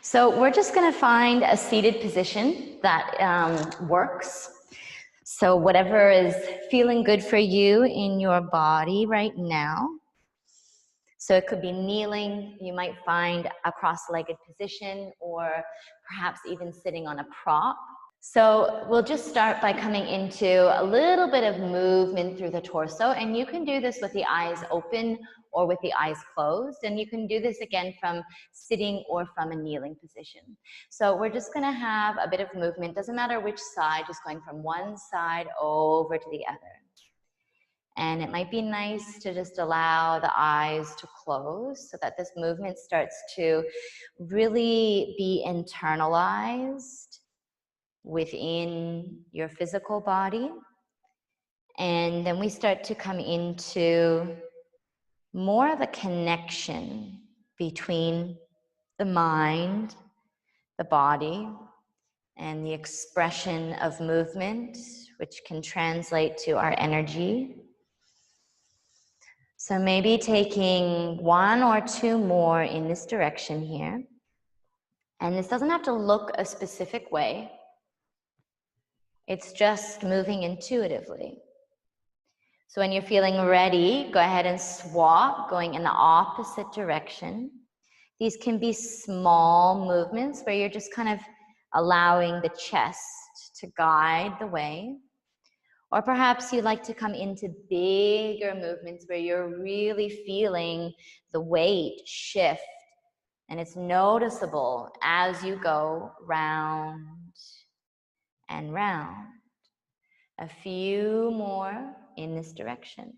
So we're just going to find a seated position that works. So whatever is feeling good for you in your body right now. So it could be kneeling, you might find a cross-legged position, or perhaps even sitting on a prop. So we'll just start by coming into a little bit of movement through the torso, and you can do this with the eyes open or with the eyes closed, and you can do this again from sitting or from a kneeling position. So we're just going to have a bit of movement, doesn't matter which side, just going from one side over to the other. And it might be nice to just allow the eyes to close so that this movement starts to really be internalized within your physical body. And then we start to come into more of a connection between the mind, the body, and the expression of movement, which can translate to our energy. So maybe taking one or two more in this direction here. And this doesn't have to look a specific way. It's just moving intuitively. So when you're feeling ready, go ahead and swap, going in the opposite direction. These can be small movements where you're just kind of allowing the chest to guide the way. Or perhaps you like to come into bigger movements where you're really feeling the weight shift. And it's noticeable as you go round and round. A few more in this direction.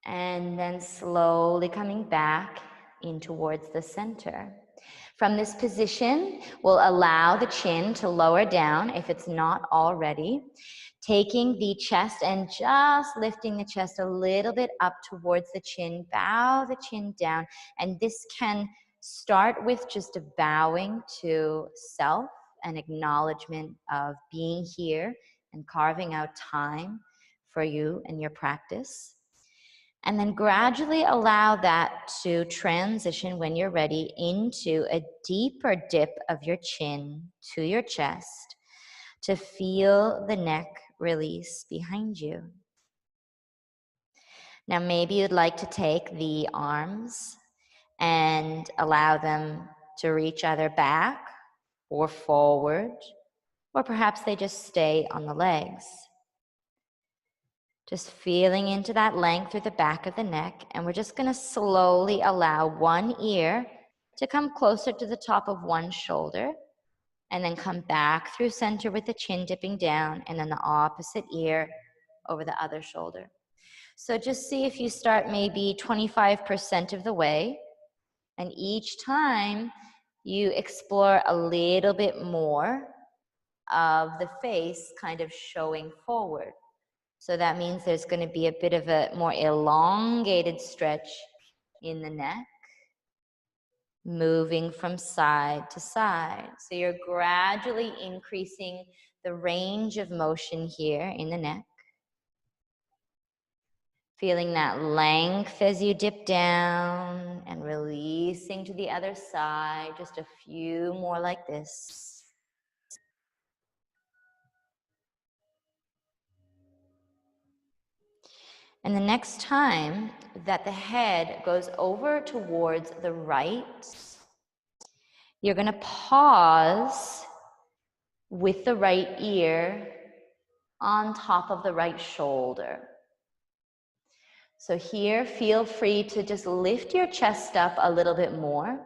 And then slowly coming back in towards the center. From this position, we'll allow the chin to lower down if it's not already. Taking the chest and just lifting the chest a little bit up towards the chin. Bow the chin down. And this can start with just a bowing to self, an acknowledgement of being here and carving out time for you and your practice. And then gradually allow that to transition when you're ready into a deeper dip of your chin to your chest to feel the neck release behind you. Now maybe you'd like to take the arms and allow them to reach either back or forward, or perhaps they just stay on the legs. Just feeling into that length through the back of the neck, and we're just going to slowly allow one ear to come closer to the top of one shoulder, and then come back through center with the chin dipping down, and then the opposite ear over the other shoulder. So just see if you start maybe 25% of the way, and each time you explore a little bit more of the face kind of showing forward. So that means there's going to be a bit of a more elongated stretch in the neck, moving from side to side. So you're gradually increasing the range of motion here in the neck. Feeling that length as you dip down and releasing to the other side. Just a few more like this. And the next time that the head goes over towards the right, you're going to pause with the right ear on top of the right shoulder. So here, feel free to just lift your chest up a little bit more.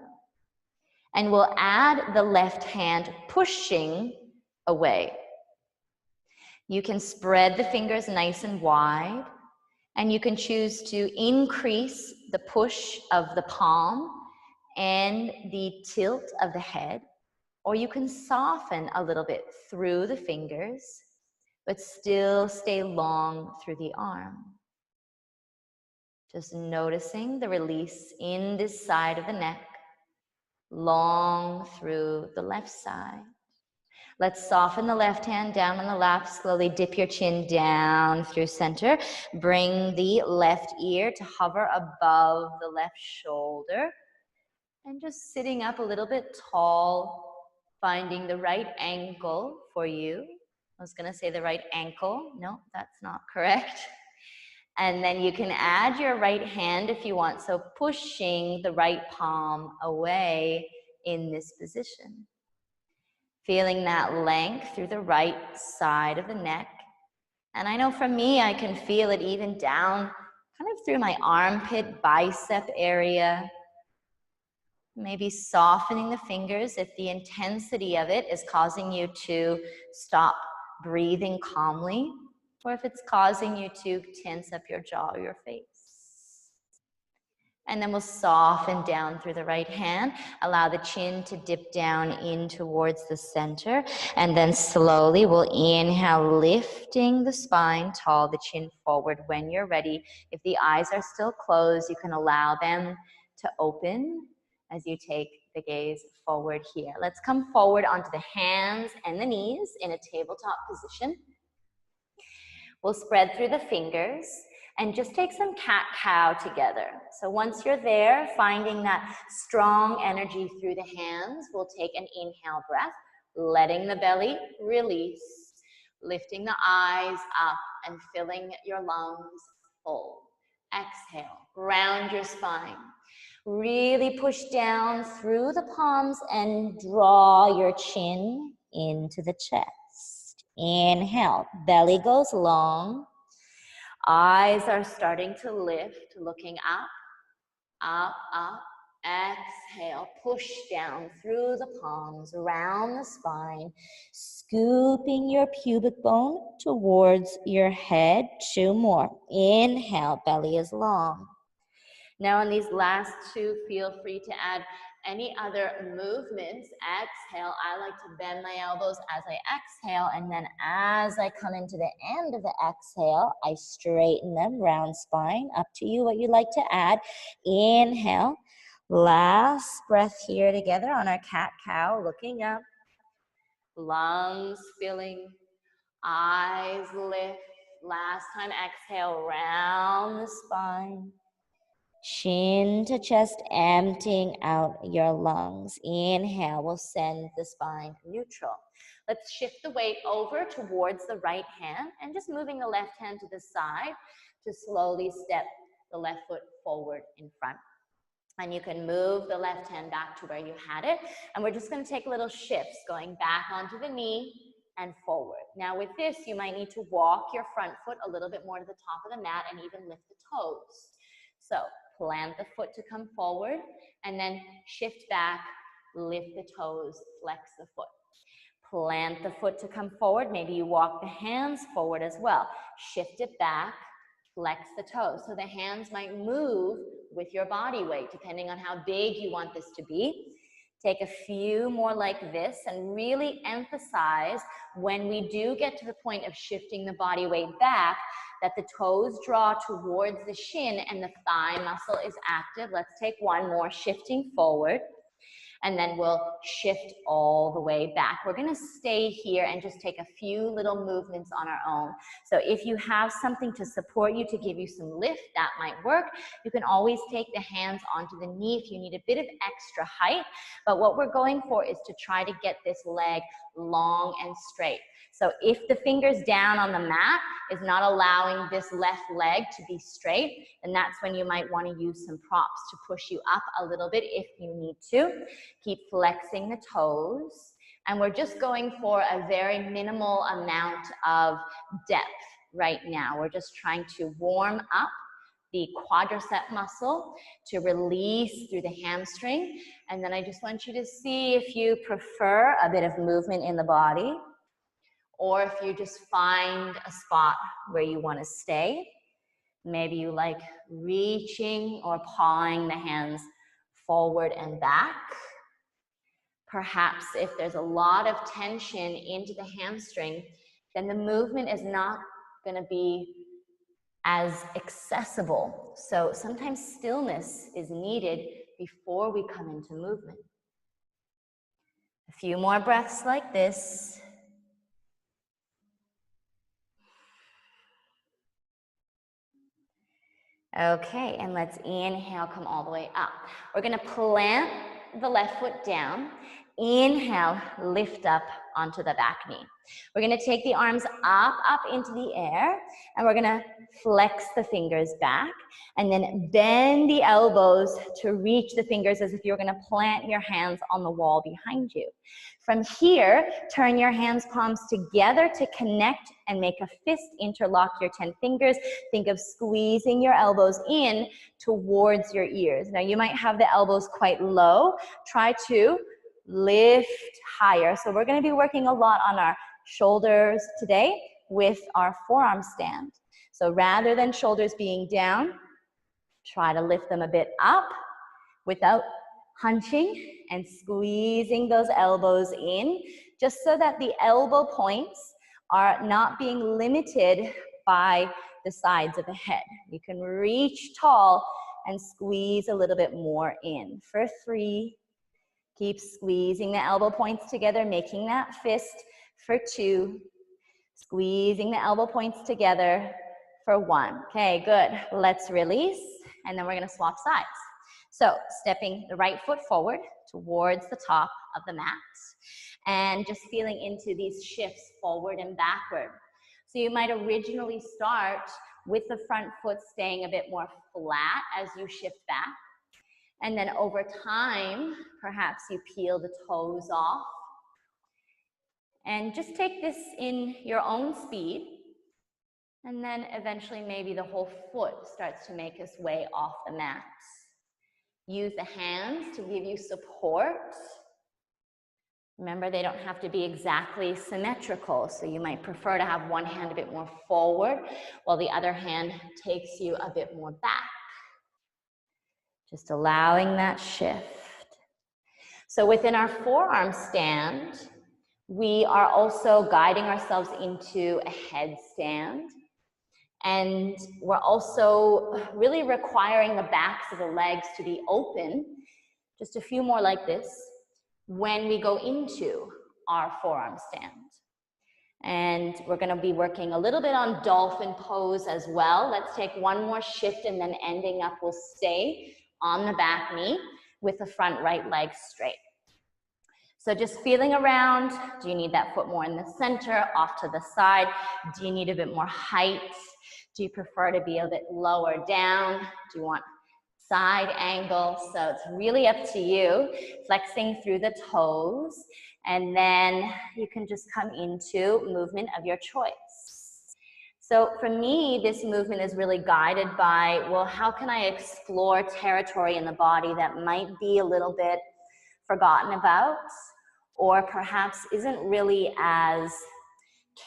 And we'll add the left hand pushing away. You can spread the fingers nice and wide. And you can choose to increase the push of the palm and the tilt of the head, or you can soften a little bit through the fingers, but still stay long through the arm. Just noticing the release in this side of the neck, long through the left side. Let's soften the left hand down on the lap. Slowly dip your chin down through center. Bring the left ear to hover above the left shoulder. And just sitting up a little bit tall, finding the right ankle for you. I was going to say the right ankle. No, that's not correct. And then you can add your right hand if you want. So pushing the right palm away in this position. Feeling that length through the right side of the neck. And I know for me, I can feel it even down kind of through my armpit, bicep area. Maybe softening the fingers if the intensity of it is causing you to stop breathing calmly, or if it's causing you to tense up your jaw or your face. And then we'll soften down through the right hand. Allow the chin to dip down in towards the center. And then slowly we'll inhale, lifting the spine tall, the chin forward when you're ready. If the eyes are still closed, you can allow them to open as you take the gaze forward here. Let's come forward onto the hands and the knees in a tabletop position. We'll spread through the fingers and just take some cat-cow together. So once you're there, finding that strong energy through the hands, we'll take an inhale breath, letting the belly release, lifting the eyes up and filling your lungs full. Exhale, ground your spine. Really push down through the palms and draw your chin into the chest. Inhale, belly goes long. Eyes are starting to lift, looking up, up, up. Exhale, push down through the palms, around the spine, scooping your pubic bone towards your head. 2 more. Inhale, belly is long. Now in these last 2, feel free to add any other movements. Exhale, I like to bend my elbows as I exhale, and then as I come into the end of the exhale, I straighten them, round spine. Up to you what you'd like to add. Inhale, last breath here together on our cat-cow, looking up. Lungs filling, eyes lift. Last time, exhale, round the spine. Chin to chest, emptying out your lungs. Inhale, we'll send the spine neutral. Let's shift the weight over towards the right hand and just moving the left hand to the side to slowly step the left foot forward in front. And you can move the left hand back to where you had it. And we're just going to take little shifts, going back onto the knee and forward. Now with this, you might need to walk your front foot a little bit more to the top of the mat and even lift the toes. So plant the foot to come forward and then shift back, lift the toes, flex the foot. Plant the foot to come forward. Maybe you walk the hands forward as well. Shift it back, flex the toes. So the hands might move with your body weight, depending on how big you want this to be. Take a few more like this and really emphasize when we do get to the point of shifting the body weight back, that the toes draw towards the shin and the thigh muscle is active. Let's take one more, shifting forward. And then we'll shift all the way back. We're gonna stay here and just take a few little movements on our own. So if you have something to support you, to give you some lift, that might work. You can always take the hands onto the knee if you need a bit of extra height. But what we're going for is to try to get this leg long and straight. So if the fingers down on the mat is not allowing this left leg to be straight, then that's when you might want to use some props to push you up a little bit if you need to. Keep flexing the toes. And we're just going for a very minimal amount of depth right now. We're just trying to warm up the quadricep muscle to release through the hamstring. And then I just want you to see if you prefer a bit of movement in the body, or if you just find a spot where you want to stay. Maybe you like reaching or pawing the hands forward and back. Perhaps if there's a lot of tension into the hamstring, then the movement is not going to be as accessible. So sometimes stillness is needed before we come into movement. A few more breaths like this. Okay, and let's inhale, come all the way up. We're gonna plant the left foot down. Inhale, lift up onto the back knee. We're gonna take the arms up into the air, and we're gonna flex the fingers back, and then bend the elbows to reach the fingers as if you're gonna plant your hands on the wall behind you. From here, turn your hands palms together to connect and make a fist. Interlock your 10 fingers. Think of squeezing your elbows in towards your ears. Now you might have the elbows quite low. Try to lift higher. So we're going to be working a lot on our shoulders today with our forearm stand. So rather than shoulders being down, try to lift them a bit up without hunching and squeezing those elbows in, just so that the elbow points are not being limited by the sides of the head. You can reach tall and squeeze a little bit more in. For 3, keep squeezing the elbow points together, making that fist. For 2, squeezing the elbow points together. For 1. Okay, good. Let's release, and then we're gonna swap sides. So stepping the right foot forward towards the top of the mat, and just feeling into these shifts forward and backward. So you might originally start with the front foot staying a bit more flat as you shift back. And then over time, perhaps you peel the toes off. And just take this in your own speed. And then eventually maybe the whole foot starts to make its way off the mat. Use the hands to give you support. Remember, they don't have to be exactly symmetrical, so you might prefer to have one hand a bit more forward while the other hand takes you a bit more back. Just allowing that shift. So within our forearm stand, we are also guiding ourselves into a headstand. And we're also really requiring the backs of the legs to be open, just a few more like this, when we go into our forearm stand. And we're gonna be working a little bit on dolphin pose as well. Let's take one more shift, and then ending up, we'll stay on the back knee with the front right leg straight. So just feeling around. Do you need that foot more in the center, off to the side? Do you need a bit more height? Do you prefer to be a bit lower down? Do you want side angle? So it's really up to you. Flexing through the toes, and then you can just come into movement of your choice. So for me, this movement is really guided by, well, how can I explore territory in the body that might be a little bit forgotten about, or perhaps isn't really as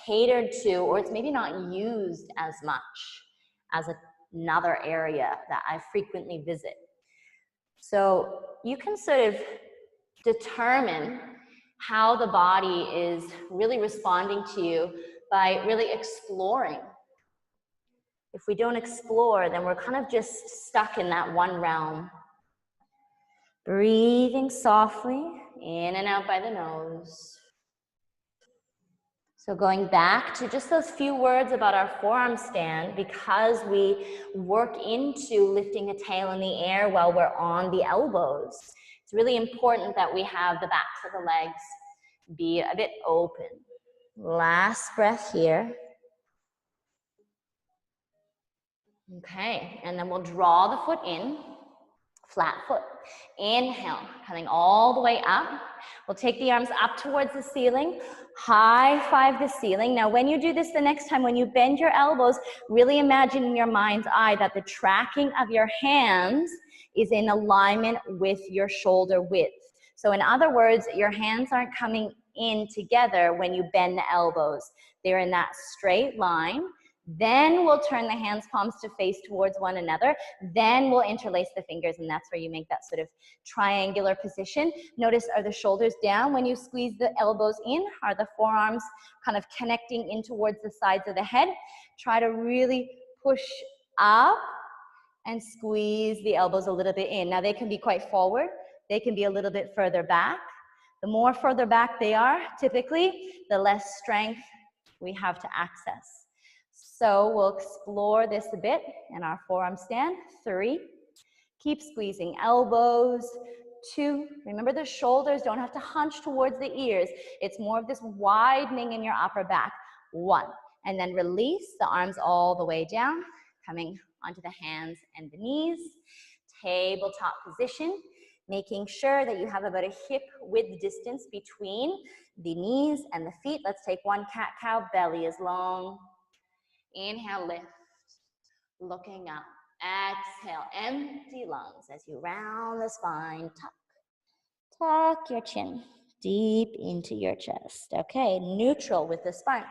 catered to, or it's maybe not used as much as another area that I frequently visit. So you can sort of determine how the body is really responding to you by really exploring. If we don't explore, then we're kind of just stuck in that one realm. Breathing softly in and out by the nose. So going back to just those few words about our forearm stand, because we work into lifting a tail in the air while we're on the elbows, it's really important that we have the backs of the legs be a bit open. Last breath here. Okay, and then we'll draw the foot in, flat foot. Inhale, coming all the way up. We'll take the arms up towards the ceiling, high five the ceiling. Now when you do this the next time, when you bend your elbows, really imagine in your mind's eye that the tracking of your hands is in alignment with your shoulder width. So in other words, your hands aren't coming in together when you bend the elbows. They're in that straight line. Then we'll turn the hands palms to face towards one another. Then we'll interlace the fingers, and that's where you make that sort of triangular position. Notice, are the shoulders down when you squeeze the elbows in? Are the forearms kind of connecting in towards the sides of the head? Try to really push up and squeeze the elbows a little bit in. Now they can be quite forward. They can be a little bit further back. The more further back they are, typically, the less strength we have to access. So we'll explore this a bit in our forearm stand. 3. Keep squeezing elbows. 2. Remember the shoulders don't have to hunch towards the ears. It's more of this widening in your upper back. 1. And then release the arms all the way down, coming onto the hands and the knees. Tabletop position, making sure that you have about a hip width distance between the knees and the feet. Let's take one cat-cow. Belly is long. Inhale, lift. Looking up. Exhale, empty lungs as you round the spine. Tuck your chin deep into your chest. Okay, neutral with the spine.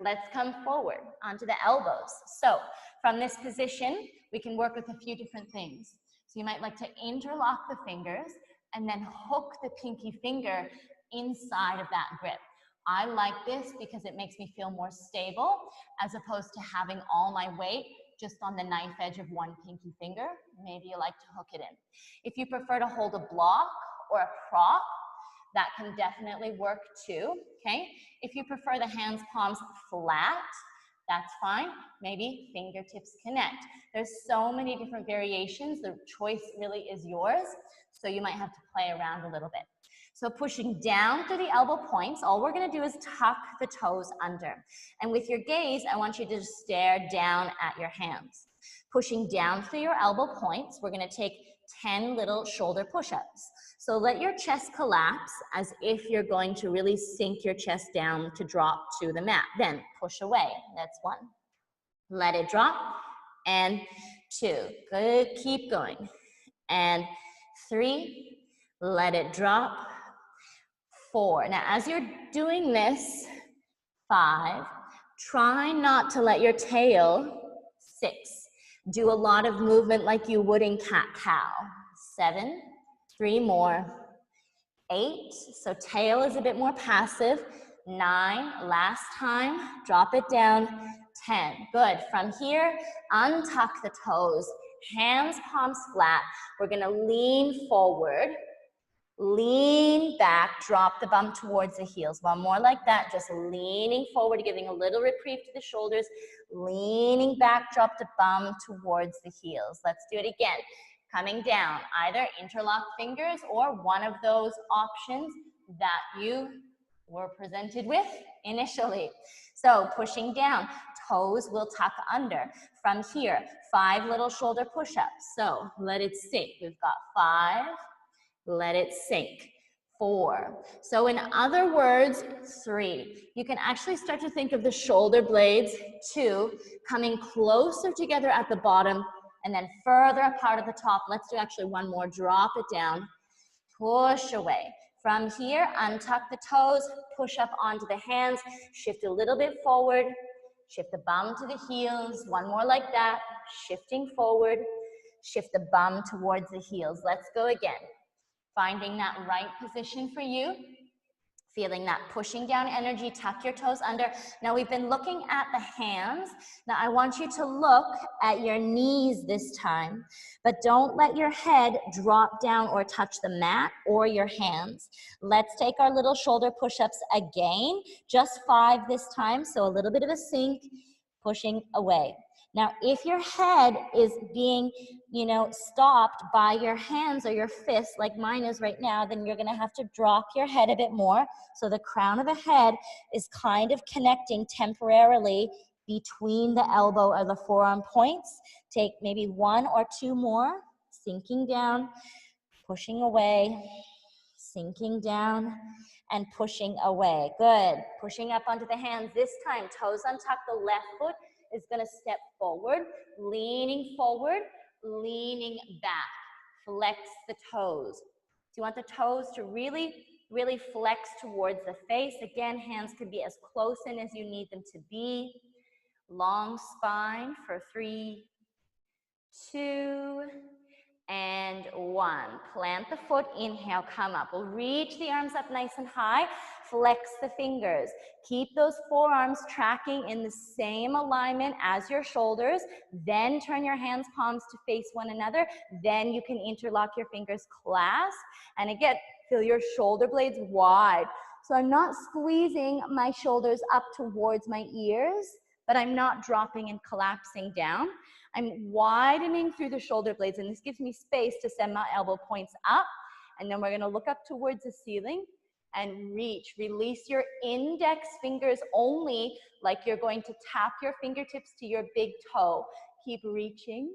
Let's come forward onto the elbows. So from this position, we can work with a few different things. So you might like to interlock the fingers and then hook the pinky finger inside of that grip. I like this because it makes me feel more stable as opposed to having all my weight just on the knife edge of one pinky finger. Maybe you like to hook it in. If you prefer to hold a block or a prop, that can definitely work too, okay? If you prefer the hands, palms flat, that's fine. Maybe fingertips connect. There's so many different variations. The choice really is yours. So you might have to play around a little bit. So pushing down through the elbow points, all we're gonna do is tuck the toes under. And with your gaze, I want you to just stare down at your hands. Pushing down through your elbow points, we're gonna take 10 little shoulder push-ups. So let your chest collapse as if you're going to really sink your chest down to drop to the mat. Then push away, that's 1. Let it drop, and 2. Good, keep going. And 3, let it drop. 4. Now, as you're doing this, 5, try not to let your tail, 6, do a lot of movement like you would in cat-cow. 7, 3 more, 8, so tail is a bit more passive. 9, last time, drop it down. 10, good. From here, untuck the toes, hands, palms flat. We're gonna lean forward. Lean back, drop the bum towards the heels. One more like that, just leaning forward, giving a little reprieve to the shoulders. Leaning back, drop the bum towards the heels. Let's do it again. Coming down, either interlock fingers or one of those options that you were presented with initially. So pushing down, toes will tuck under. From here, 5 little shoulder push-ups. So let it sink. We've got 5. Let it sink. 4. So in other words, 3. You can actually start to think of the shoulder blades, 2, coming closer together at the bottom and then further apart at the top. Let's do actually one more. Drop it down. Push away. From here, untuck the toes, push up onto the hands, shift a little bit forward, shift the bum to the heels. One more like that. Shifting forward, shift the bum towards the heels. Let's go again. Finding that right position for you, feeling that pushing down energy, tuck your toes under. Now we've been looking at the hands. Now I want you to look at your knees this time, but don't let your head drop down or touch the mat or your hands. Let's take our little shoulder push-ups again, just 5 this time, so a little bit of a sink, pushing away. Now, if your head is being, stopped by your hands or your fists, like mine is right now, then you're gonna have to drop your head a bit more. So the crown of the head is kind of connecting temporarily between the elbow or the forearm points. Take maybe 1 or 2 more, sinking down, pushing away, sinking down, and pushing away. Good. Pushing up onto the hands. This time, toes untuck. The left foot is going to step forward, leaning back. Flex the toes. So you want the toes to really, really flex towards the face. Again, hands could be as close in as you need them to be. Long spine for 3, 2, and 1. Plant the foot, inhale, come up. We'll reach the arms up nice and high. Flex the fingers. Keep those forearms tracking in the same alignment as your shoulders. Then turn your hands, palms to face one another. Then you can interlock your fingers, clasp. And again, feel your shoulder blades wide. So I'm not squeezing my shoulders up towards my ears. but I'm not dropping and collapsing down. I'm widening through the shoulder blades, and this gives me space to send my elbow points up, and then we're gonna look up towards the ceiling and reach. Release your index fingers only, like you're going to tap your fingertips to your big toe. Keep reaching,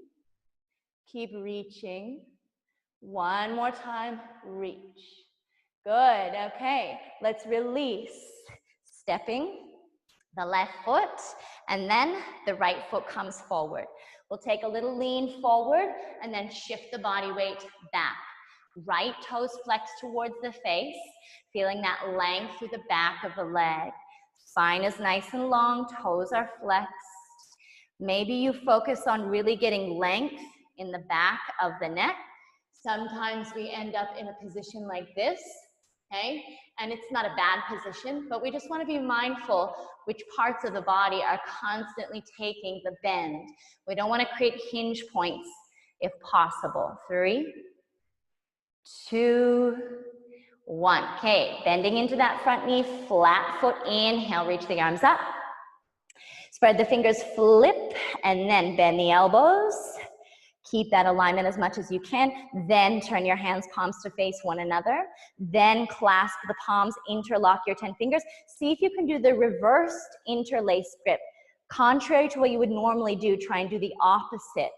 keep reaching. One more time, reach. Good, okay, let's release. Stepping the left foot, and then the right foot comes forward. We'll take a little lean forward, and then shift the body weight back. Right toes flex towards the face, feeling that length through the back of the leg. Spine is nice and long, toes are flexed. Maybe you focus on really getting length in the back of the neck. Sometimes we end up in a position like this, okay? And it's not a bad position, but we just want to be mindful which parts of the body are constantly taking the bend. We don't want to create hinge points if possible. 3, 2, 1. Okay, bending into that front knee, flat foot, inhale, reach the arms up. Spread the fingers, flip, and then bend the elbows. Keep that alignment as much as you can. Then turn your hands, palms to face one another. Then clasp the palms, interlock your 10 fingers. See if you can do the reversed interlace grip. Contrary to what you would normally do, try and do the opposite.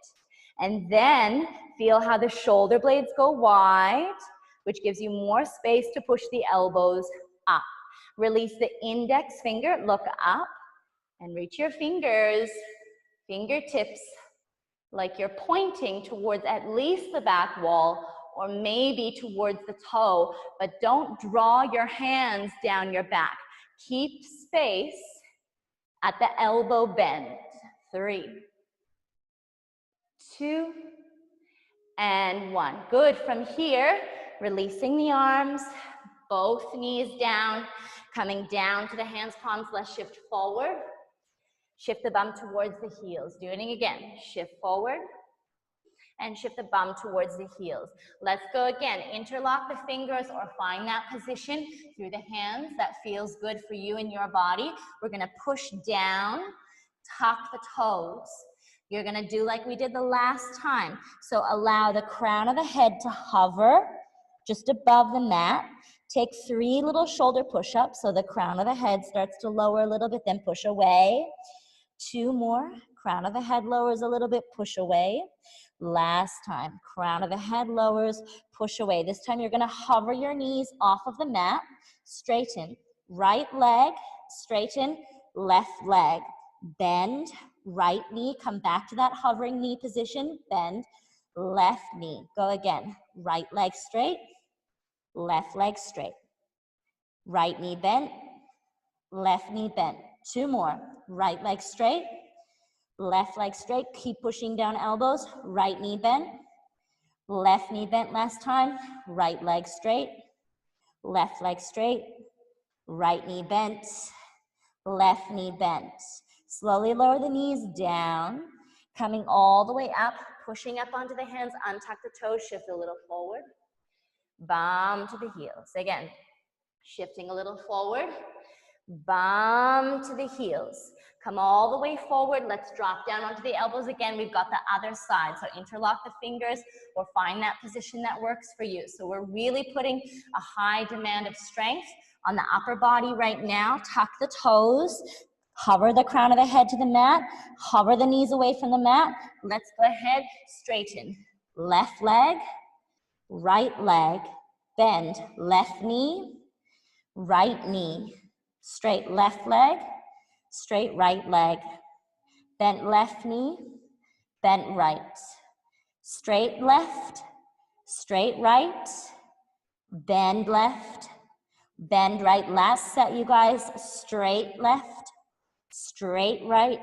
And then feel how the shoulder blades go wide, which gives you more space to push the elbows up. Release the index finger, look up, and reach your fingers, fingertips, like you're pointing towards at least the back wall or maybe towards the toe, but don't draw your hands down your back. Keep space at the elbow bend. 3, 2, and 1. Good. From here, releasing the arms, both knees down, coming down to the hands, palms, let's shift forward. Shift the bum towards the heels. Doing it again. Shift forward and shift the bum towards the heels. Let's go again. Interlock the fingers or find that position through the hands that feels good for you and your body. We're gonna push down, tuck the toes. You're gonna do like we did the last time. So allow the crown of the head to hover just above the mat. Take 3 little shoulder push-ups so the crown of the head starts to lower a little bit, then push away. 2 more, crown of the head lowers a little bit, push away. Last time, crown of the head lowers, push away. This time you're gonna hover your knees off of the mat, straighten. Right leg, straighten, left leg. Bend, right knee, come back to that hovering knee position, bend, left knee. Go again, right leg straight, left leg straight. Right knee bent, left knee bent. 2 more, right leg straight, left leg straight, keep pushing down elbows, right knee bent, left knee bent last time, right leg straight, left leg straight, right knee bent, left knee bent. Slowly lower the knees down, coming all the way up, pushing up onto the hands, untuck the toes, shift a little forward, bum to the heels. Again, shifting a little forward, bum to the heels. Come all the way forward. Let's drop down onto the elbows again. We've got the other side. So interlock the fingers or find that position that works for you. So we're really putting a high demand of strength on the upper body right now. Tuck the toes. Hover the crown of the head to the mat. Hover the knees away from the mat. Let's go ahead. Straighten. Left leg, right leg. Bend. Left knee, right knee. Straight left leg, straight right leg. Bent left knee, bent right. Straight left, straight right. Bend left, bend right. Last set, you guys. Straight left, straight right.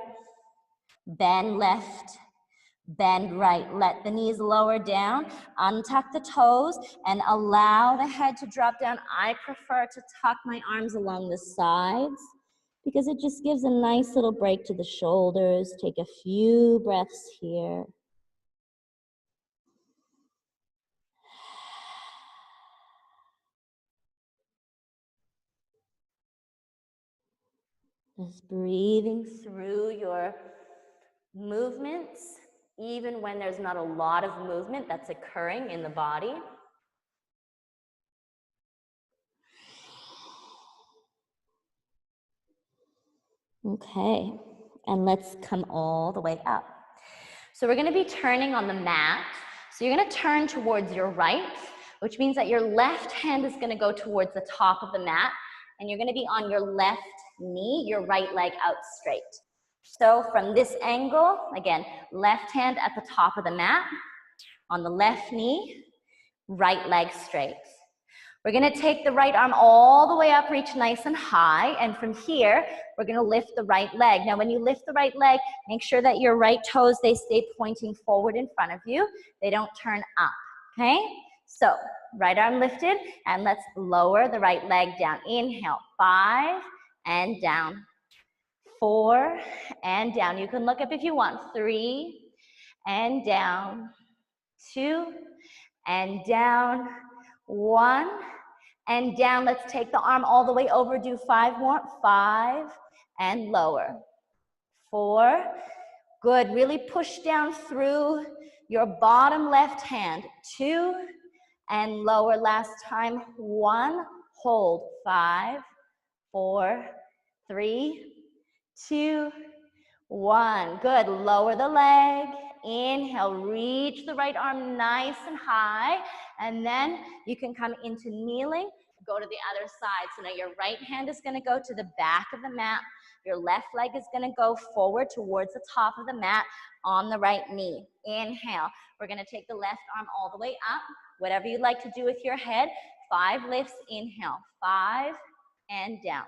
Bend left, bend right. Let the knees lower down. Untuck the toes and allow the head to drop down. I prefer to tuck my arms along the sides because it just gives a nice little break to the shoulders. Take a few breaths here. Just breathing through your movements, even when there's not a lot of movement that's occurring in the body. Okay, and let's come all the way up. So we're gonna be turning on the mat. So you're gonna turn towards your right, which means that your left hand is gonna go towards the top of the mat, and you're gonna be on your left knee, your right leg out straight. So from this angle, again, left hand at the top of the mat, on the left knee, right leg straight. We're gonna take the right arm all the way up, reach nice and high, and from here, we're gonna lift the right leg. Now, when you lift the right leg, make sure that your right toes, they stay pointing forward in front of you. They don't turn up, okay? So, right arm lifted, and let's lower the right leg down. Inhale, 5, and down. 4, and down. You can look up if you want. 3, and down. 2, and down. 1, and down. Let's take the arm all the way over. Do 5 more. 5, and lower. 4, good. Really push down through your bottom left hand. 2, and lower. Last time. 1, hold. 5, 4, 3, 2, 1. Good. Lower the leg. Inhale, reach the right arm nice and high, and then you can come into kneeling, go to the other side. So now your right hand is gonna go to the back of the mat, your left leg is gonna go forward towards the top of the mat on the right knee. Inhale, we're gonna take the left arm all the way up, whatever you'd like to do with your head. 5 lifts, inhale, 5, and down.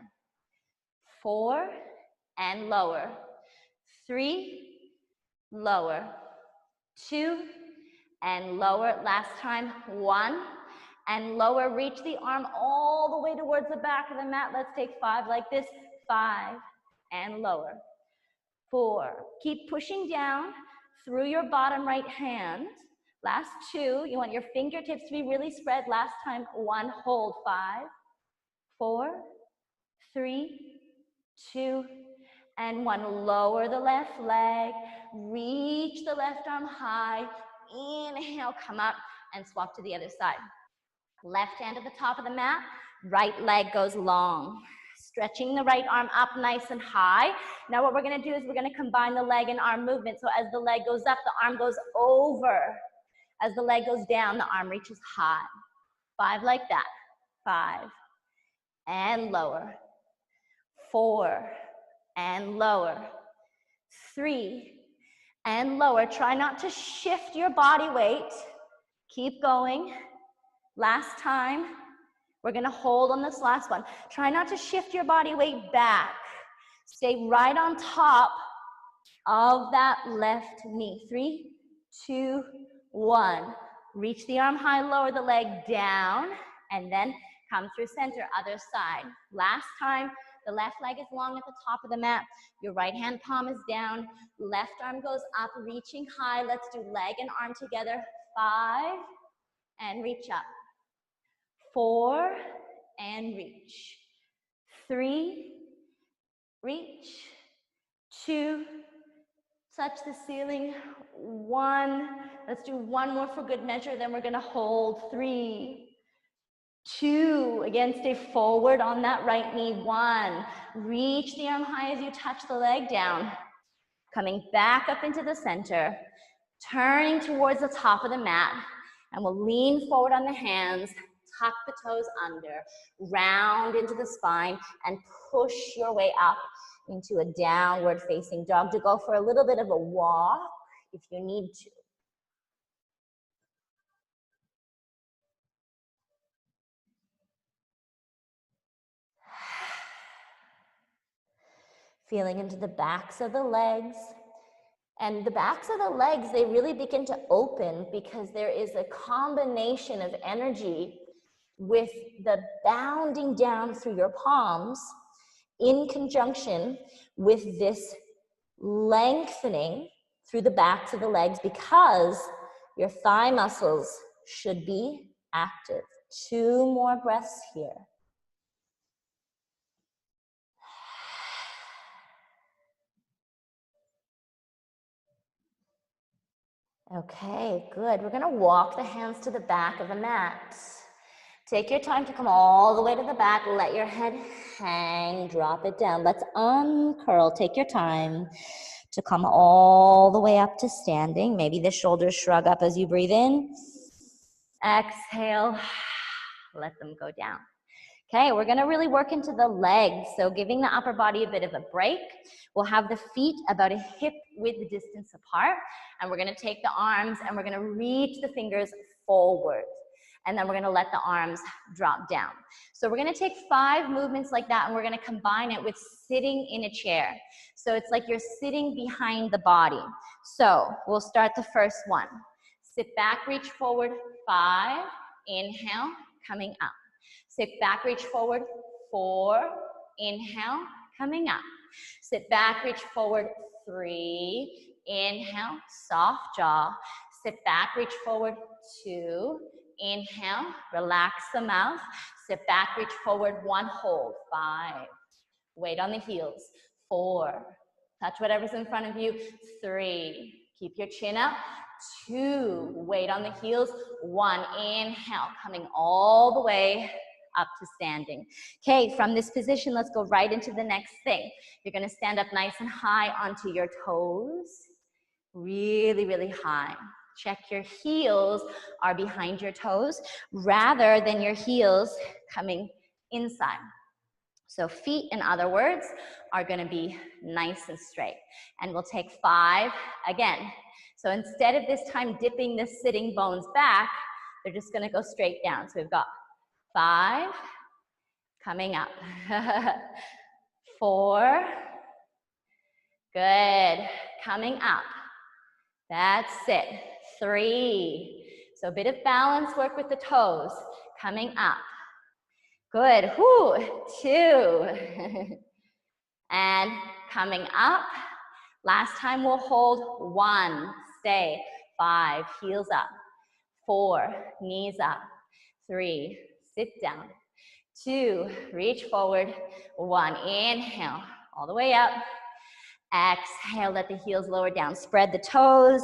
4, and lower. 3, lower. 2, and lower. Last time. 1, and lower. Reach the arm all the way towards the back of the mat. Let's take 5 like this. 5, and lower. 4. Keep pushing down through your bottom right hand. Last 2. You want your fingertips to be really spread. Last time. 1, hold. 5, 4, 3, 2, and 1. Lower the left leg, reach the left arm high, inhale, come up, and swap to the other side. Left hand at the top of the mat, right leg goes long. Stretching the right arm up nice and high. Now what we're gonna do is we're gonna combine the leg and arm movement. So as the leg goes up, the arm goes over. As the leg goes down, the arm reaches high. 5 like that. 5, and lower. 4, and lower. 3, and lower. Try not to shift your body weight. Keep going. Last time. We're gonna hold on this last one. Try not to shift your body weight back. Stay right on top of that left knee. 3, 2, 1. Reach the arm high, lower the leg down, and then come through center, other side. Last time. The left leg is long at the top of the mat. Your right hand palm is down. Left arm goes up, reaching high. Let's do leg and arm together. 5, and reach up. 4, and reach. 3, reach. 2, touch the ceiling. 1, let's do 1 more for good measure, then we're gonna hold. 3, 2, again, stay forward on that right knee. 1, reach the arm high as you touch the leg down. Coming back up into the center, turning towards the top of the mat, and we'll lean forward on the hands, tuck the toes under, round into the spine, and push your way up into a downward facing dog to go for a little bit of a walk if you need to. Feeling into the backs of the legs. And the backs of the legs, they really begin to open because there is a combination of energy with the bounding down through your palms in conjunction with this lengthening through the backs of the legs because your thigh muscles should be active. 2 more breaths here. Okay, good. We're gonna walk the hands to the back of the mat. Take your time to come all the way to the back. Let your head hang, drop it down. Let's uncurl. Take your time to come all the way up to standing. Maybe the shoulders shrug up as you breathe in. Exhale, let them go down. Okay, we're gonna really work into the legs, so giving the upper body a bit of a break. We'll have the feet about a hip width distance apart, and we're gonna take the arms and we're gonna reach the fingers forward. And then we're gonna let the arms drop down. So we're gonna take 5 movements like that, and we're gonna combine it with sitting in a chair. So it's like you're sitting behind the body. So we'll start the first one. Sit back, reach forward, 5, inhale, coming up. Sit back, reach forward, 4, inhale, coming up. Sit back, reach forward, 3, inhale, soft jaw. Sit back, reach forward, 2, inhale, relax the mouth. Sit back, reach forward, 1, hold, 5. Weight on the heels, 4. Touch whatever's in front of you, 3. Keep your chin up, 2. Weight on the heels, 1. Inhale, coming all the way up to standing. Okay, from this position, let's go right into the next thing. You're gonna stand up nice and high onto your toes, really, really high. Check your heels are behind your toes rather than your heels coming inside. So feet, in other words, are gonna be nice and straight. And we'll take 5 again. So instead of this time dipping the sitting bones back, they're just gonna go straight down. So we've got 5, coming up. 4, good, coming up. That's it. 3, so a bit of balance work with the toes, coming up. Good, 2, and coming up. Last time we'll hold, 1, stay, 5, heels up, 4, knees up, 3, sit down, 2, reach forward, 1, inhale, all the way up. Exhale, let the heels lower down. Spread the toes,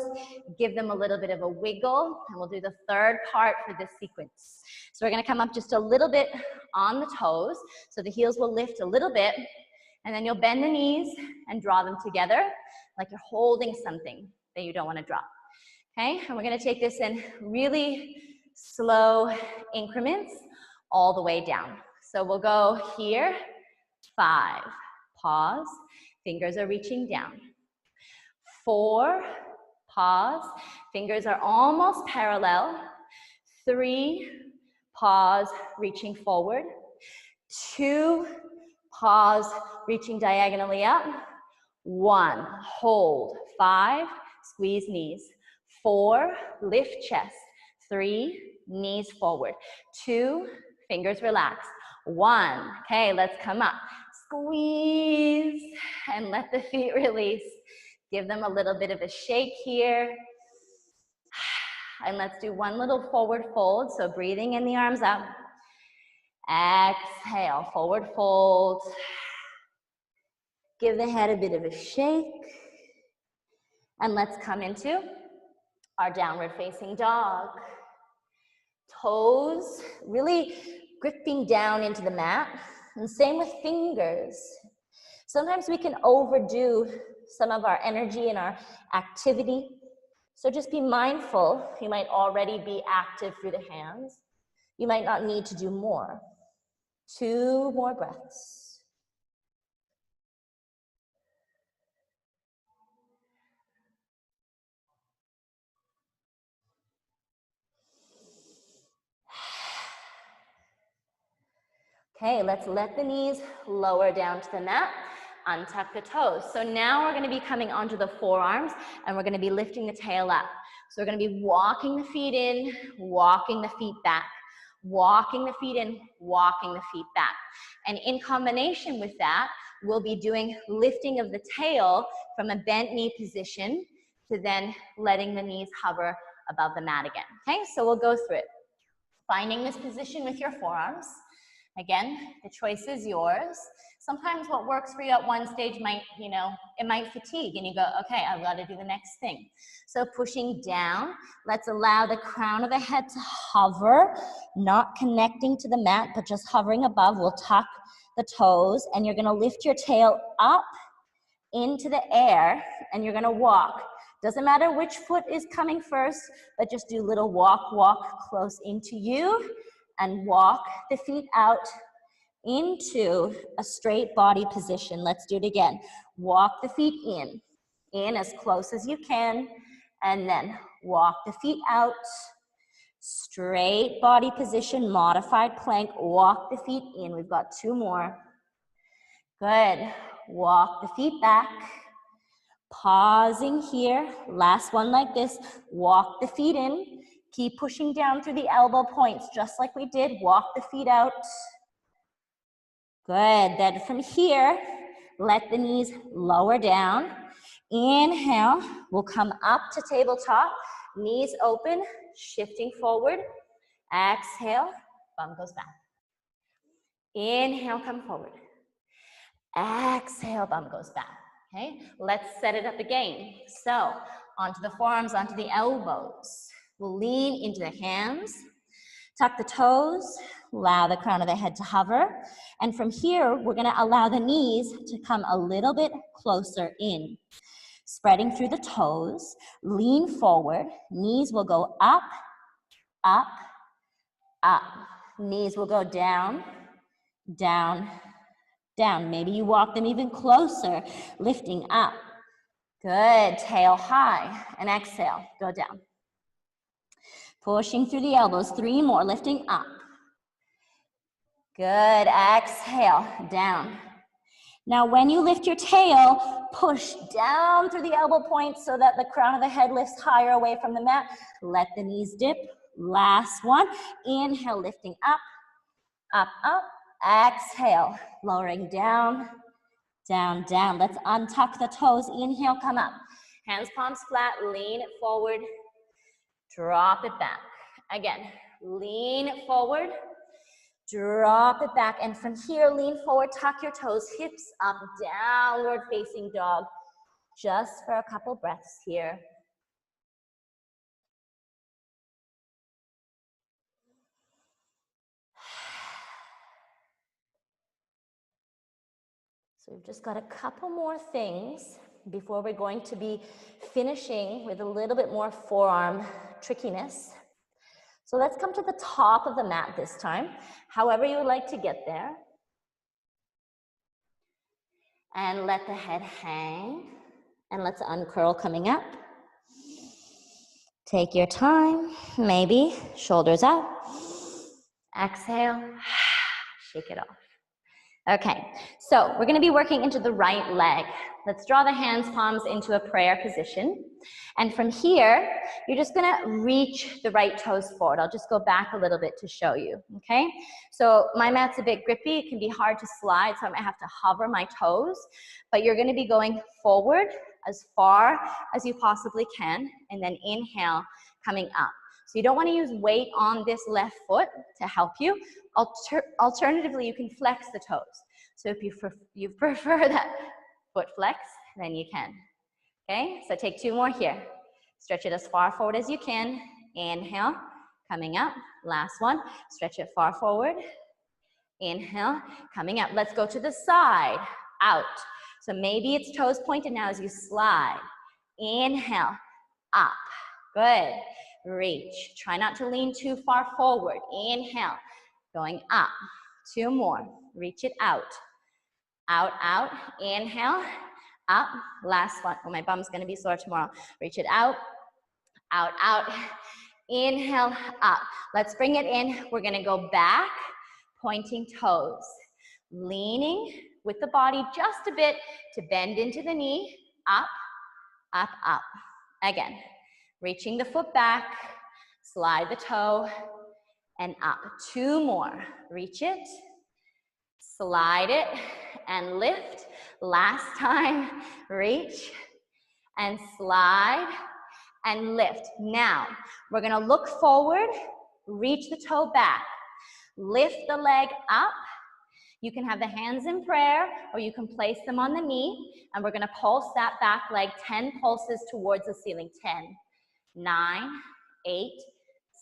give them a little bit of a wiggle, and we'll do the third part for this sequence. So we're gonna come up just a little bit on the toes, so the heels will lift a little bit, and then you'll bend the knees and draw them together like you're holding something that you don't wanna drop. Okay, and we're gonna take this in really slow increments all the way down. So we'll go here, 5, pause, fingers are reaching down. 4, pause, fingers are almost parallel. 3, pause, reaching forward. 2, pause, reaching diagonally up. 1, hold, 5, squeeze knees. 4, lift chest. 3, knees forward. 2, fingers relax. 1, okay, let's come up. Squeeze, and let the feet release. Give them a little bit of a shake here. And let's do one little forward fold. So breathing in the arms up. Exhale, forward fold. Give the head a bit of a shake. And let's come into our downward facing dog. Toes really gripping down into the mat. And same with fingers. Sometimes we can overdo some of our energy and our activity. So just be mindful. You might already be active through the hands. You might not need to do more. 2 more breaths. Okay, let's let the knees lower down to the mat. Untuck the toes. So now we're gonna be coming onto the forearms and we're gonna be lifting the tail up. So we're gonna be walking the feet in, walking the feet back, walking the feet in, walking the feet back. And in combination with that, we'll be doing lifting of the tail from a bent knee position to then letting the knees hover above the mat again. Okay, so we'll go through it. Finding this position with your forearms. Again, the choice is yours. Sometimes what works for you at one stage might, it might fatigue and you go, okay, I've got to do the next thing. So pushing down, let's allow the crown of the head to hover, not connecting to the mat, but just hovering above. We'll tuck the toes and you're going to lift your tail up into the air and you're going to walk. Doesn't matter which foot is coming first, but just do little walk close into you and walk the feet out into a straight body position. Let's do it again. Walk the feet in as close as you can, and then walk the feet out. Straight body position, modified plank. Walk the feet in. We've got 2 more. Good. Walk the feet back. Pausing here. Last one like this. Walk the feet in. Keep pushing down through the elbow points, just like we did. Walk the feet out. Good. Then from here, let the knees lower down. Inhale. We'll come up to tabletop. Knees open, shifting forward. Exhale. Bum goes back. Inhale, come forward. Exhale, bum goes back. Okay, let's set it up again. So, onto the forearms, onto the elbows. We'll lean into the hands, tuck the toes, allow the crown of the head to hover. And from here, we're gonna allow the knees to come a little bit closer in. Spreading through the toes, lean forward. Knees will go up, up, up. Knees will go down, down, down. Maybe you walk them even closer, lifting up. Good, tail high, and exhale, go down. Pushing through the elbows, 3 more, lifting up. Good, exhale, down. Now when you lift your tail, push down through the elbow points so that the crown of the head lifts higher away from the mat. Let the knees dip. Last one, inhale, lifting up, up, up. Exhale, lowering down, down, down. Let's untuck the toes. Inhale, come up. Hands, palms flat, lean it forward. Drop it back. Again, lean it forward. Drop it back. And from here, lean forward, tuck your toes, hips up, downward facing dog. Just for a couple breaths here. So we've just got a couple more things before we're going to be finishing with a little bit more forearm trickiness. So let's come to the top of the mat this time, however you would like to get there. And let the head hang, and let's uncurl coming up. Take your time, maybe shoulders up. Exhale, shake it off. Okay, so we're gonna be working into the right leg. Let's draw the hands, palms into a prayer position. And from here, you're just gonna reach the right toes forward. I'll just go back a little bit to show you, okay? So my mat's a bit grippy. It can be hard to slide, so I might have to hover my toes. But you're gonna be going forward as far as you possibly can, and then inhale, coming up. So you don't want to use weight on this left foot to help you. Alternatively, you can flex the toes. So if you prefer that foot flex, then you can. Okay, so take 2 more here. Stretch it as far forward as you can. Inhale, coming up. Last one. Stretch it far forward. Inhale, coming up. Let's go to the side, out. So maybe it's toes pointed now as you slide. Inhale, up. Good. Reach. Try not to lean too far forward. Inhale, going up. 2 more. Reach it out. Out, out. Inhale, up. Last one. Oh, my bum's gonna be sore tomorrow. Reach it out. Out, out. Inhale, up. Let's bring it in. We're gonna go back, pointing toes. Leaning with the body just a bit to bend into the knee. Up, up, up. Again. Reaching the foot back, slide the toe, and up. 2 more. Reach it, slide it, and lift. Last time, reach, and slide, and lift. Now, we're gonna look forward, reach the toe back. Lift the leg up. You can have the hands in prayer, or you can place them on the knee, and we're gonna pulse that back leg 10 pulses towards the ceiling. 10, 9, 8,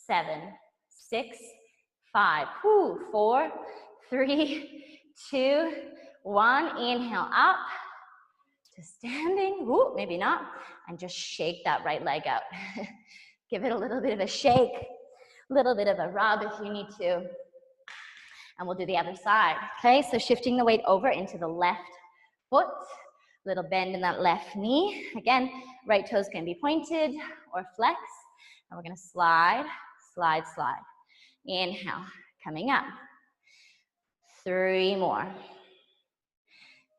7, 6, 5, 4, 3, 2, 1. Inhale up to standing, maybe not, and just shake that right leg out. Give it a little bit of a shake, a little bit of a rub if you need to. And we'll do the other side, okay? So shifting the weight over into the left foot, little bend in that left knee. Again, right toes can be pointed or flexed. And we're gonna slide, slide, slide. Inhale, coming up. 3 more.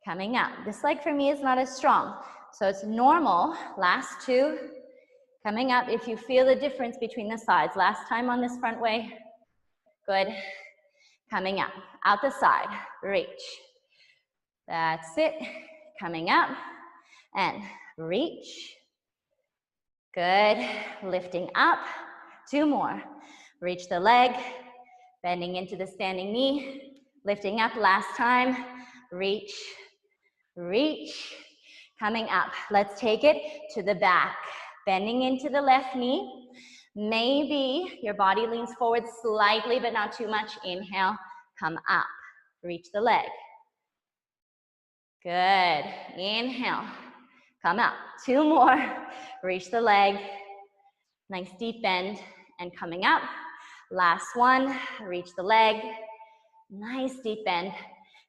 Coming up. This leg for me is not as strong, so it's normal. Last 2. Coming up. If you feel the difference between the sides. Last time on this front way. Good. Coming up. Out the side. Reach. That's it. Coming up. And reach. Good. Lifting up. 2 more. Reach the leg. Bending into the standing knee. Lifting up. Last time. Reach. Reach. Coming up. Let's take it to the back. Bending into the left knee. Maybe your body leans forward slightly, but not too much. Inhale. Come up. Reach the leg. Good. Inhale. Come up. 2 more. Reach the leg. Nice deep bend. And coming up. Last one. Reach the leg. Nice deep bend.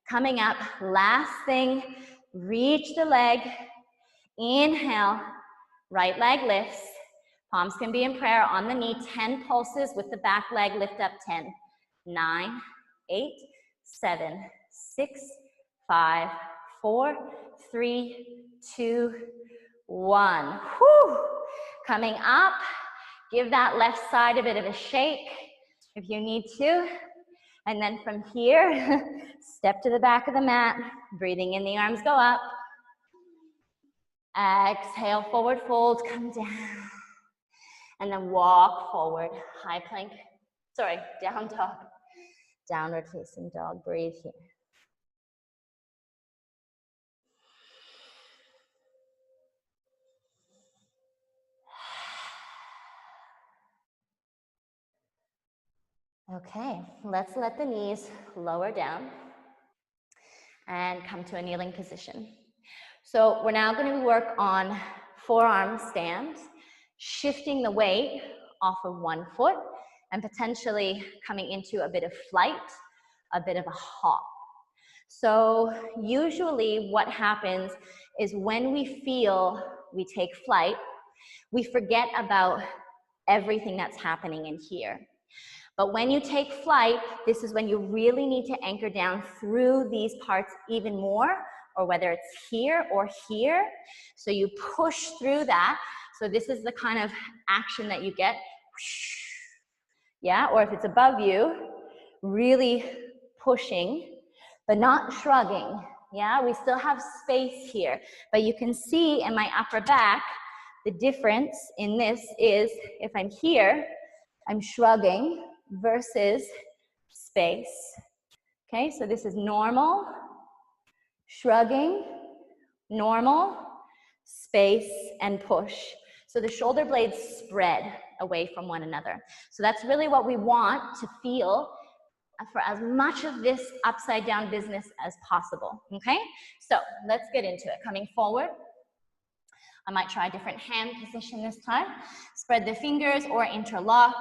Coming up. Last thing. Reach the leg. Inhale. Right leg lifts. Palms can be in prayer on the knee. 10 pulses with the back leg. Lift up. 10, 9, 8, 7, 6, 5, 4, 3, 2, 1. Whew. Coming up. Give that left side a bit of a shake if you need to. And then from here, step to the back of the mat. Breathing in, the arms go up. Exhale, forward fold, come down. And then walk forward, high plank. Sorry, down dog. Downward facing dog, breathe here. Okay, let's let the knees lower down and come to a kneeling position. So we're now going to work on forearm stand, shifting the weight off of one foot and potentially coming into a bit of flight, a bit of a hop. So usually what happens is when we feel we take flight, we forget about everything that's happening in here. But when you take flight, this is when you really need to anchor down through these parts even more, or whether it's here or here. So you push through that. So this is the kind of action that you get. Yeah, or if it's above you, really pushing, but not shrugging. Yeah, we still have space here. But you can see in my upper back, the difference in this is if I'm here, I'm shrugging versus space. Okay, so this is normal, shrugging, normal, space, and push. So the shoulder blades spread away from one another. So that's really what we want to feel for as much of this upside down business as possible. Okay, so let's get into it. Coming forward. I might try a different hand position this time. Spread the fingers or interlock,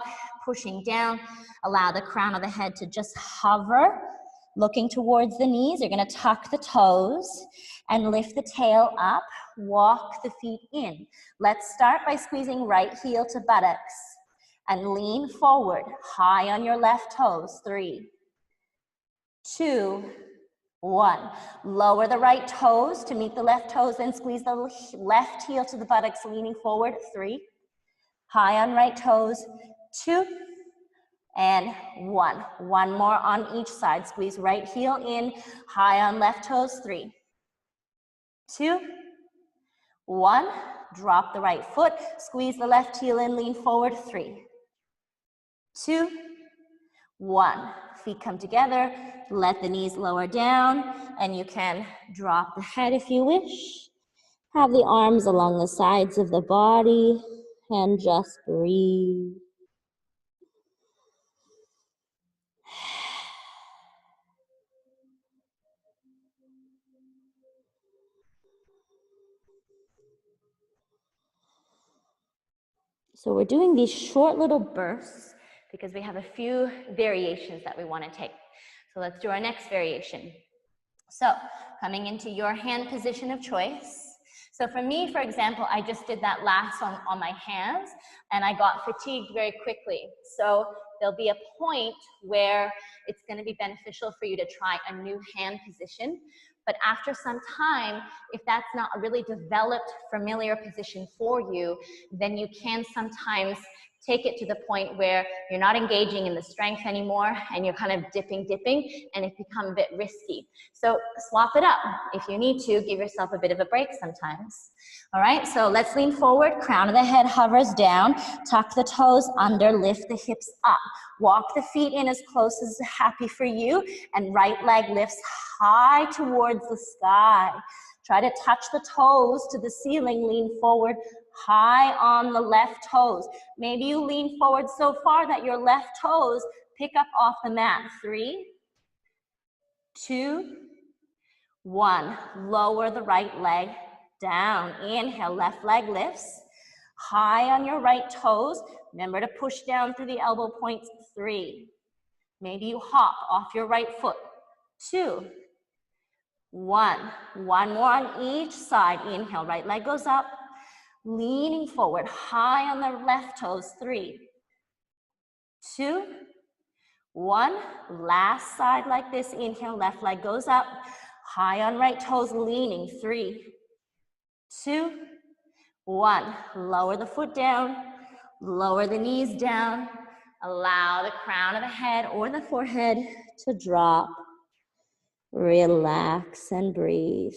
pushing down. Allow the crown of the head to just hover, looking towards the knees. You're going to tuck the toes and lift the tail up. Walk the feet in. Let's start by squeezing right heel to buttocks and lean forward, high on your left toes. 3, 2, 1. Lower the right toes to meet the left toes, then squeeze the left heel to the buttocks, leaning forward. 3. High on right toes. 2. And 1. One more on each side. Squeeze right heel in, high on left toes. 3, 2, 1. Drop the right foot. Squeeze the left heel in, lean forward. 3, 2, 1. feet come together, let the knees lower down, and you can drop the head if you wish. Have the arms along the sides of the body, and just breathe. So we're doing these short little bursts because we have a few variations that we want to take. So let's do our next variation. So coming into your hand position of choice. So for me, for example, I just did that last one on my hands and I got fatigued very quickly. So there'll be a point where it's going to be beneficial for you to try a new hand position. But after some time, if that's not a really developed, familiar position for you, then you can sometimes take it to the point where you're not engaging in the strength anymore and you're kind of dipping, and it becomes a bit risky. So swap it up. If you need to, give yourself a bit of a break sometimes. All right, so let's lean forward, crown of the head hovers down, tuck the toes under, lift the hips up. Walk the feet in as close as happy for you, and right leg lifts high towards the sky. Try to touch the toes to the ceiling, lean forward, high on the left toes. Maybe you lean forward so far that your left toes pick up off the mat. 3, 2, 1. Lower the right leg down. Inhale, left leg lifts. High on your right toes. Remember to push down through the elbow points. 3. Maybe you hop off your right foot. 2, 1. One more on each side. Inhale, right leg goes up. Leaning forward, high on the left toes. 3, 2, 1. Last side like this. Inhale, left leg goes up. High on right toes, leaning. 3, 2, 1. Lower the foot down. Lower the knees down. Allow the crown of the head or the forehead to drop. Relax and breathe.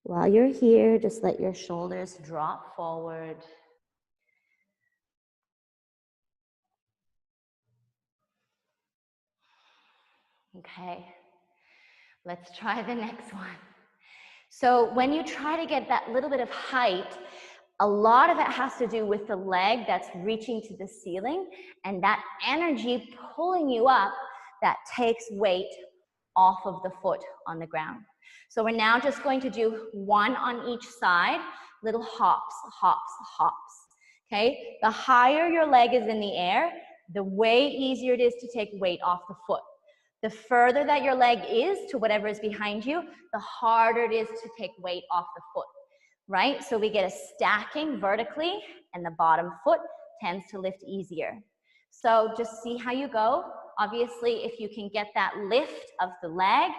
While you're here, just let your shoulders drop forward. Okay, let's try the next one. So when you try to get that little bit of height, a lot of it has to do with the leg that's reaching to the ceiling and that energy pulling you up that takes weight off of the foot on the ground. So we're now just going to do one on each side, little hops, hops, hops. Okay, the higher your leg is in the air, the way easier it is to take weight off the foot. The further that your leg is to whatever is behind you, the harder it is to take weight off the foot, right? So we get a stacking vertically and the bottom foot tends to lift easier. So just see how you go. Obviously, if you can get that lift of the leg,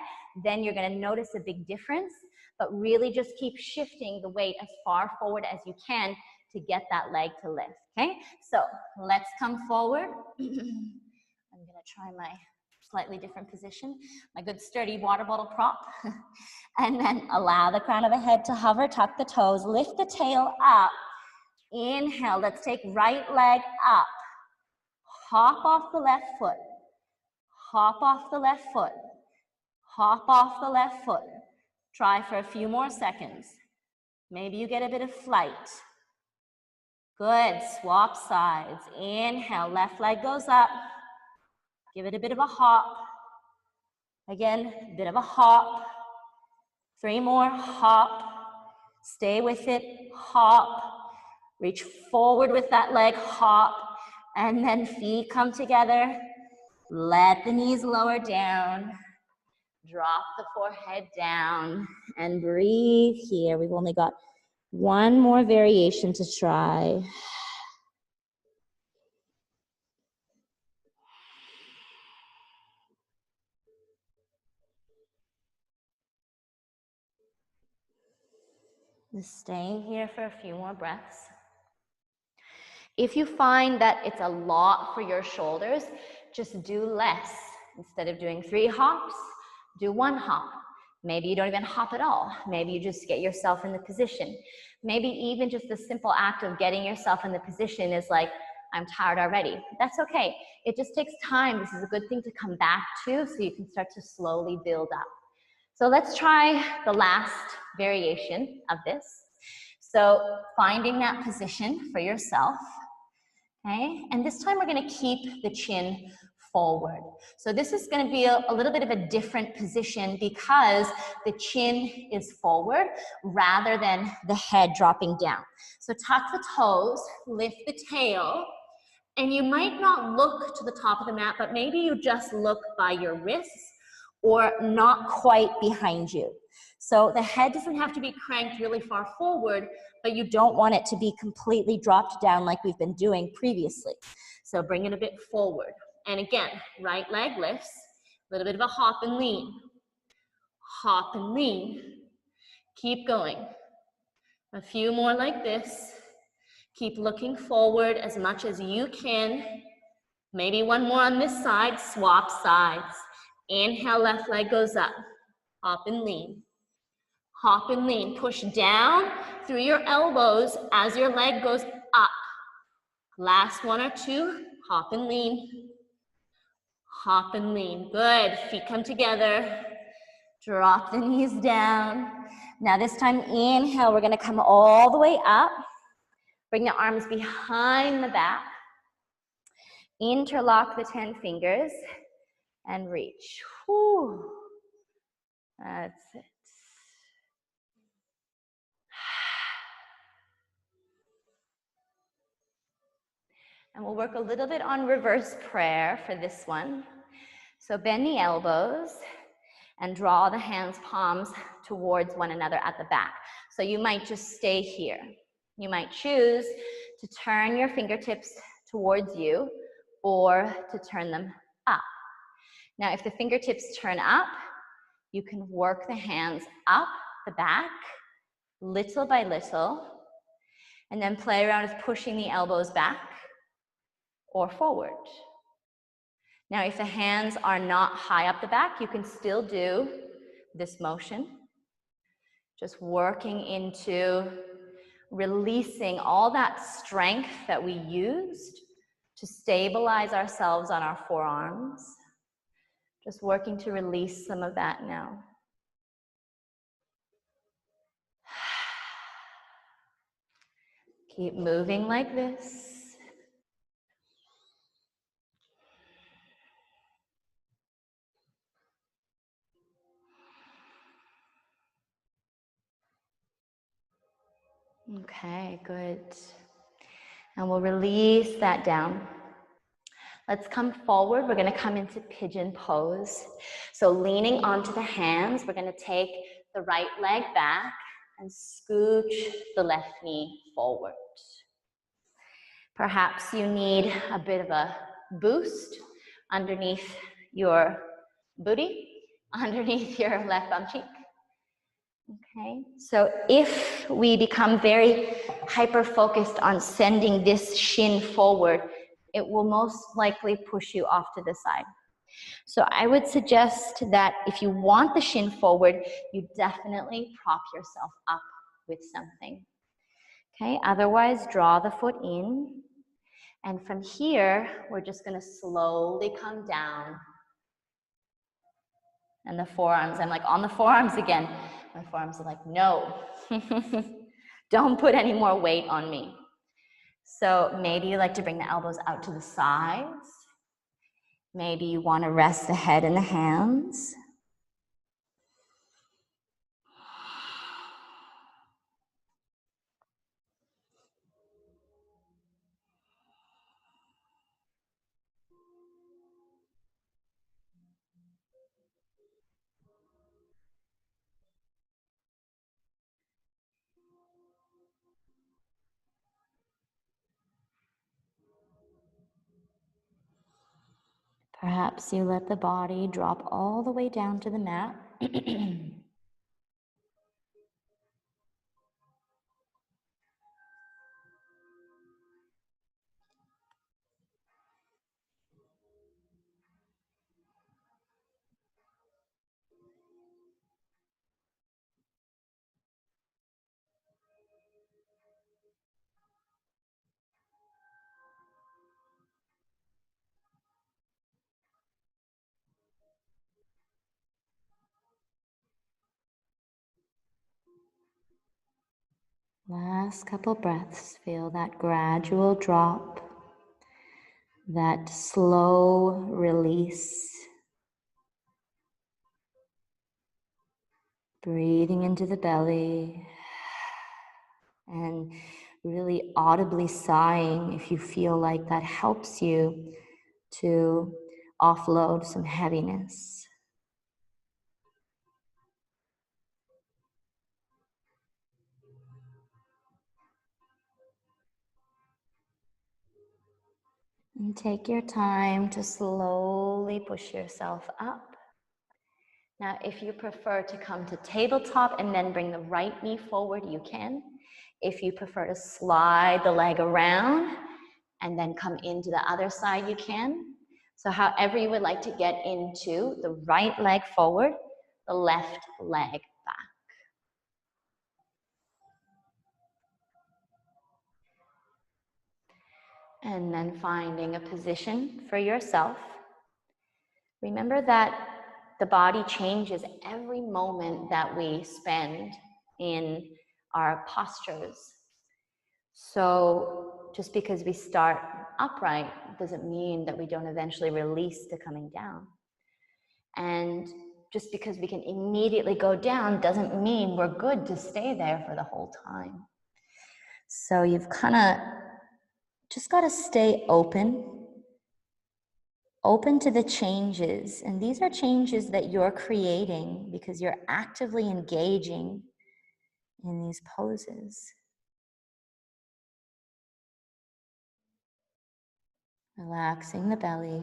then you're gonna notice a big difference, but really just keep shifting the weight as far forward as you can to get that leg to lift, okay? So let's come forward. I'm gonna try my slightly different position, my good sturdy water bottle prop. And then allow the crown of the head to hover, tuck the toes, lift the tail up. Inhale, let's take right leg up. Hop off the left foot. Hop off the left foot. Hop off the left foot. Try for a few more seconds. Maybe you get a bit of flight. Good, swap sides. Inhale, left leg goes up. Give it a bit of a hop. Again, a bit of a hop. 3 more, hop. Stay with it, hop. Reach forward with that leg, hop. And then feet come together. Let the knees lower down. Drop the forehead down and breathe here. We've only got one more variation to try. Just staying here for a few more breaths. If you find that it's a lot for your shoulders, just do less. Instead of doing 3 hops, do 1 hop. Maybe you don't even hop at all. Maybe you just get yourself in the position. Maybe even just the simple act of getting yourself in the position is like, I'm tired already. That's okay. It just takes time. This is a good thing to come back to so you can start to slowly build up. So let's try the last variation of this. So finding that position for yourself, okay? And this time we're gonna keep the chin forward. So this is gonna be a little bit of a different position because the chin is forward rather than the head dropping down. So tuck the toes, lift the tail, and you might not look to the top of the mat, but maybe you just look by your wrists or not quite behind you. So the head doesn't have to be cranked really far forward, but you don't want it to be completely dropped down like we've been doing previously. So bring it a bit forward. And again, right leg lifts, a little bit of a hop and lean. Hop and lean. Keep going. A few more like this. Keep looking forward as much as you can. Maybe one more on this side, swap sides. Inhale, left leg goes up. Hop and lean. Hop and lean. Push down through your elbows as your leg goes up. Last one or two, hop and lean. Hop and lean. Good. Feet come together. Drop the knees down. Now this time, inhale, we're gonna come all the way up. Bring the arms behind the back. Interlock the 10 fingers and reach. Whew. That's it. And we'll work a little bit on reverse prayer for this one. So bend the elbows and draw the hands, palms towards one another at the back. So you might just stay here. You might choose to turn your fingertips towards you or to turn them up. Now, if the fingertips turn up, you can work the hands up the back, little by little, and then play around with pushing the elbows back or forward. Now, if the hands are not high up the back, you can still do this motion. Just working into releasing all that strength that we used to stabilize ourselves on our forearms. Just working to release some of that now. Keep moving like this. Okay, good. And we'll release that down. Let's come forward. We're going to come into pigeon pose. So leaning onto the hands, we're going to take the right leg back and scooch the left knee forward. Perhaps you need a bit of a boost underneath your booty, underneath your left bum cheek. Okay, so if we become very hyper-focused on sending this shin forward, it will most likely push you off to the side. So I would suggest that if you want the shin forward, you definitely prop yourself up with something. Okay, otherwise draw the foot in. And from here, we're just gonna slowly come down. And the forearms, I'm like on the forearms again. My forearms are like, no, don't put any more weight on me. So maybe you like to bring the elbows out to the sides. Maybe you want to rest the head in the hands. Perhaps you let the body drop all the way down to the mat. Last couple breaths, feel that gradual drop, that slow release. Breathing into the belly and really audibly sighing if you feel like that helps you to offload some heaviness. And take your time to slowly push yourself up. Now, if you prefer to come to tabletop and then bring the right knee forward, you can. If you prefer to slide the leg around and then come into the other side, you can. So however you would like to get into the right leg forward, the left leg back. And then finding a position for yourself. Remember that the body changes every moment that we spend in our postures. So just because we start upright doesn't mean that we don't eventually release to coming down. And just because we can immediately go down doesn't mean we're good to stay there for the whole time. So you've kind of just got to stay open to the changes. And these are changes that you're creating because you're actively engaging in these poses. Relaxing the belly.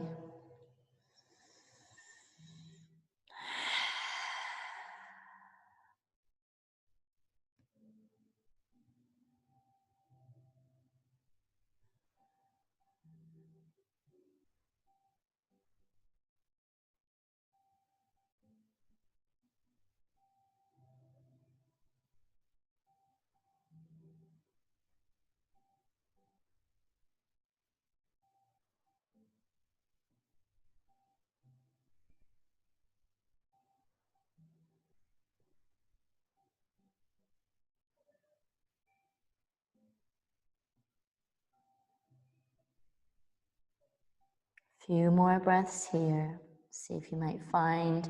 Few more breaths here. See if you might find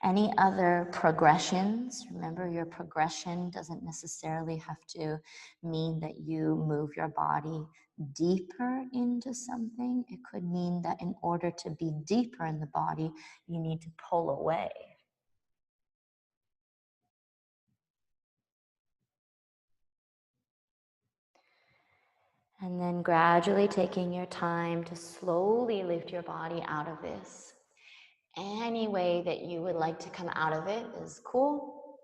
any other progressions. Remember, your progression doesn't necessarily have to mean that you move your body deeper into something. It could mean that in order to be deeper in the body, you need to pull away. And then gradually taking your time to slowly lift your body out of this. Any way that you would like to come out of it is cool.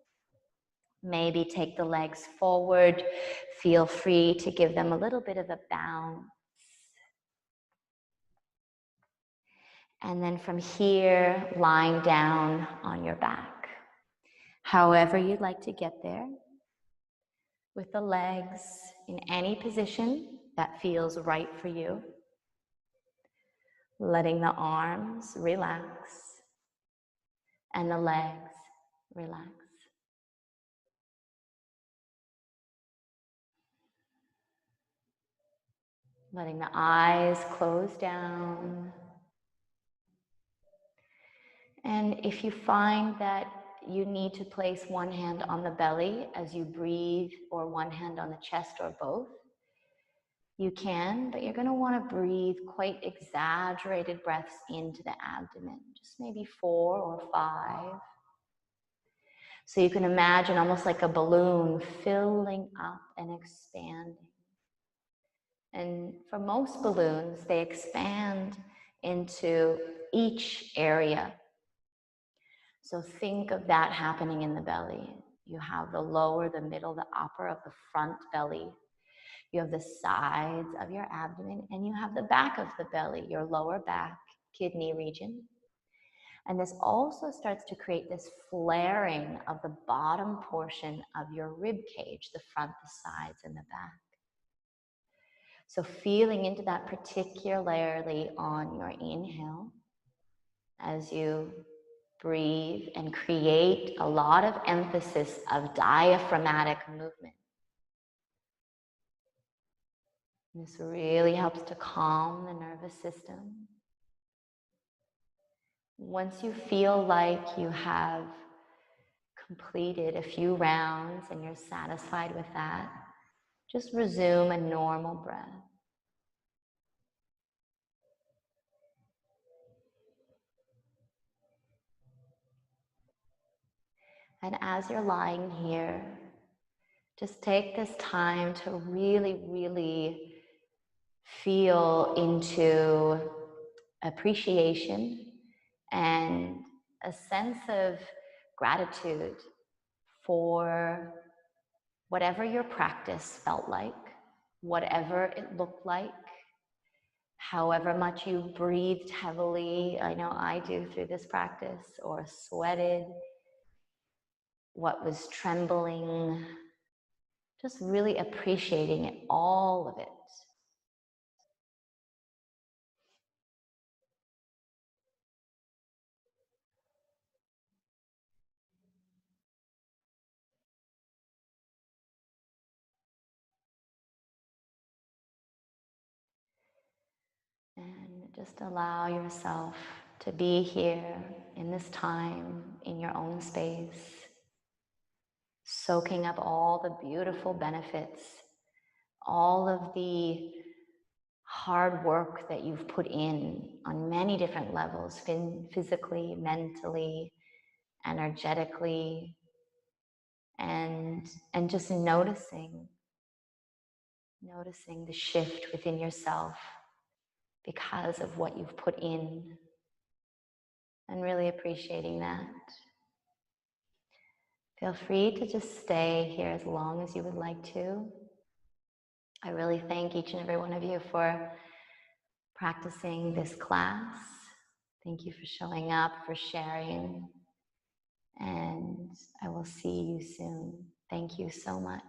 Maybe take the legs forward. Feel free to give them a little bit of a bounce. And then from here, lying down on your back. However you'd like to get there. With the legs in any position that feels right for you. Letting the arms relax and the legs relax. Letting the eyes close down. And if you find that you need to place one hand on the belly as you breathe, or one hand on the chest, or both, you can, but you're going to want to breathe quite exaggerated breaths into the abdomen, just maybe 4 or 5. So you can imagine almost like a balloon filling up and expanding. And for most balloons, they expand into each area. So think of that happening in the belly. You have the lower, the middle, the upper of the front belly. You have the sides of your abdomen, and you have the back of the belly, your lower back, kidney region. And this also starts to create this flaring of the bottom portion of your rib cage, the front, the sides, and the back. So feeling into that particularly on your inhale as you breathe and create a lot of emphasis of diaphragmatic movement. This really helps to calm the nervous system. Once you feel like you have completed a few rounds and you're satisfied with that, just resume a normal breath. And as you're lying here, just take this time to really, really feel into appreciation and a sense of gratitude for whatever your practice felt like, whatever it looked like, however much you breathed heavily, I know I do through this practice, or sweated, what was trembling, just really appreciating it, all of it. And just allow yourself to be here in this time, in your own space, soaking up all the beautiful benefits, all of the hard work that you've put in on many different levels, physically, mentally, energetically, and just noticing the shift within yourself because of what you've put in, and really appreciating that. Feel free to just stay here as long as you would like to. I really thank each and every one of you for practicing this class. Thank you for showing up, for sharing, and I will see you soon. Thank you so much.